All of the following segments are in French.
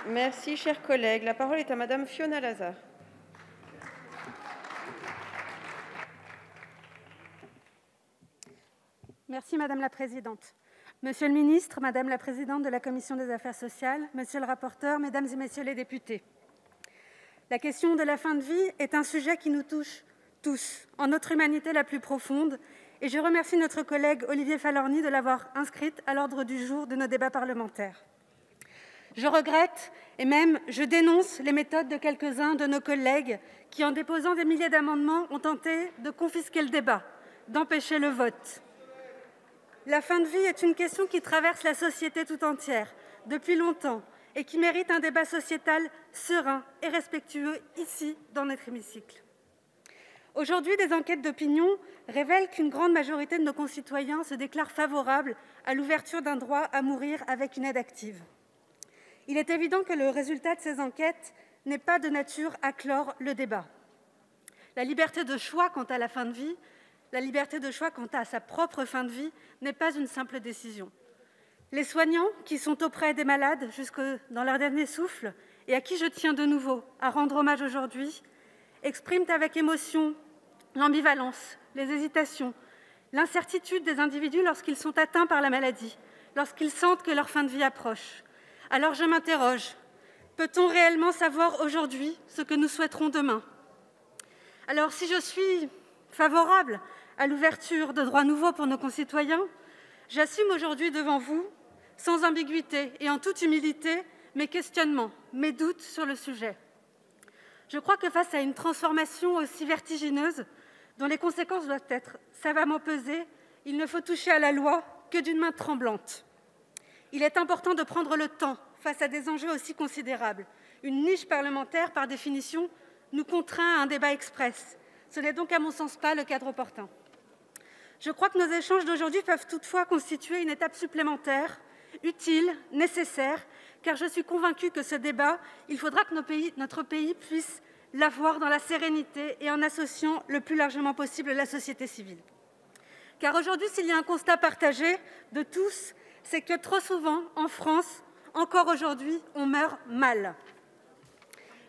Merci, cher collègue. La parole est à madame Fiona Lazar. Merci Madame la Présidente. Monsieur le Ministre, Madame la Présidente de la Commission des Affaires sociales, Monsieur le rapporteur, Mesdames et Messieurs les députés, la question de la fin de vie est un sujet qui nous touche tous, en notre humanité la plus profonde, et je remercie notre collègue Olivier Falorni de l'avoir inscrite à l'ordre du jour de nos débats parlementaires. Je regrette et même je dénonce les méthodes de quelques-uns de nos collègues qui, en déposant des milliers d'amendements, ont tenté de confisquer le débat, d'empêcher le vote. La fin de vie est une question qui traverse la société tout entière, depuis longtemps, et qui mérite un débat sociétal serein et respectueux ici, dans notre hémicycle. Aujourd'hui, des enquêtes d'opinion révèlent qu'une grande majorité de nos concitoyens se déclarent favorables à l'ouverture d'un droit à mourir avec une aide active. Il est évident que le résultat de ces enquêtes n'est pas de nature à clore le débat. La liberté de choix quant à la fin de vie, la liberté de choix quant à sa propre fin de vie n'est pas une simple décision. Les soignants qui sont auprès des malades jusque dans leur dernier souffle et à qui je tiens de nouveau à rendre hommage aujourd'hui, expriment avec émotion l'ambivalence, les hésitations, l'incertitude des individus lorsqu'ils sont atteints par la maladie, lorsqu'ils sentent que leur fin de vie approche. Alors je m'interroge, peut-on réellement savoir aujourd'hui ce que nous souhaiterons demain? Alors si je suis favorable à l'ouverture de droits nouveaux pour nos concitoyens, j'assume aujourd'hui devant vous, sans ambiguïté et en toute humilité, mes questionnements, mes doutes sur le sujet. Je crois que face à une transformation aussi vertigineuse, dont les conséquences doivent être savamment pesées, il ne faut toucher à la loi que d'une main tremblante. Il est important de prendre le temps face à des enjeux aussi considérables. Une niche parlementaire, par définition, nous contraint à un débat express. Ce n'est donc, à mon sens, pas le cadre opportun. Je crois que nos échanges d'aujourd'hui peuvent toutefois constituer une étape supplémentaire, utile, nécessaire, car je suis convaincue que ce débat, il faudra que notre pays puisse l'avoir dans la sérénité et en associant le plus largement possible la société civile. Car aujourd'hui, s'il y a un constat partagé de tous, c'est que trop souvent, en France, encore aujourd'hui, on meurt mal.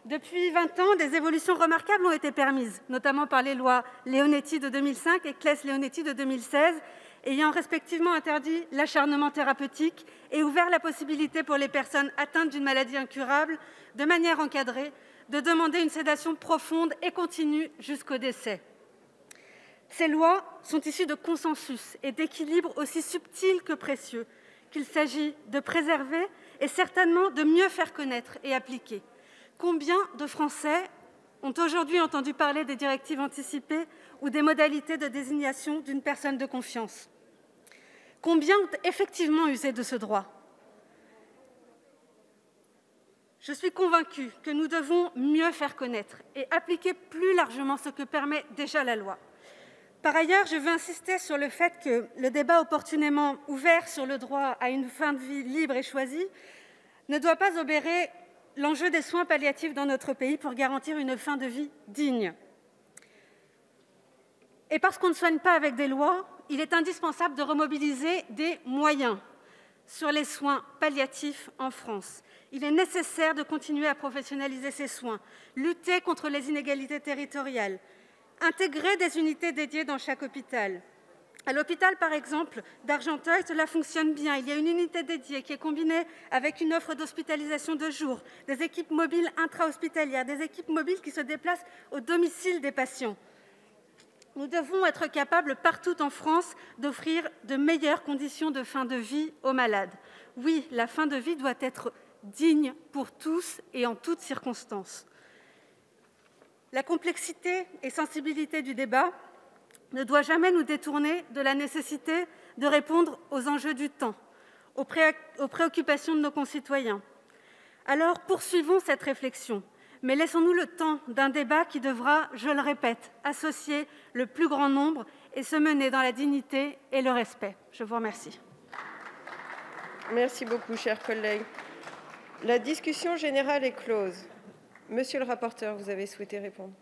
Depuis 20 ans, des évolutions remarquables ont été permises, notamment par les lois Leonetti de 2005 et Claes-Leonetti de 2016, ayant respectivement interdit l'acharnement thérapeutique et ouvert la possibilité pour les personnes atteintes d'une maladie incurable, de manière encadrée, de demander une sédation profonde et continue jusqu'au décès. Ces lois sont issues de consensus et d'équilibres aussi subtils que précieux, qu'il s'agit de préserver et certainement de mieux faire connaître et appliquer. Combien de Français ont aujourd'hui entendu parler des directives anticipées ou des modalités de désignation d'une personne de confiance? Combien ont effectivement usé de ce droit? Je suis convaincue que nous devons mieux faire connaître et appliquer plus largement ce que permet déjà la loi. Par ailleurs, je veux insister sur le fait que le débat opportunément ouvert sur le droit à une fin de vie libre et choisie ne doit pas obérer l'enjeu des soins palliatifs dans notre pays pour garantir une fin de vie digne. Et parce qu'on ne soigne pas avec des lois, il est indispensable de remobiliser des moyens sur les soins palliatifs en France. Il est nécessaire de continuer à professionnaliser ces soins, lutter contre les inégalités territoriales, intégrer des unités dédiées dans chaque hôpital. À l'hôpital, par exemple, d'Argenteuil, cela fonctionne bien. Il y a une unité dédiée qui est combinée avec une offre d'hospitalisation de jour, des équipes mobiles intra-hospitalières, des équipes mobiles qui se déplacent au domicile des patients. Nous devons être capables, partout en France, d'offrir de meilleures conditions de fin de vie aux malades. Oui, la fin de vie doit être digne pour tous et en toutes circonstances. La complexité et sensibilité du débat ne doit jamais nous détourner de la nécessité de répondre aux enjeux du temps, aux préoccupations de nos concitoyens. Alors, poursuivons cette réflexion, mais laissons-nous le temps d'un débat qui devra, je le répète, associer le plus grand nombre et se mener dans la dignité et le respect. Je vous remercie. Merci beaucoup, chers collègues. La discussion générale est close. Monsieur le rapporteur, vous avez souhaité répondre.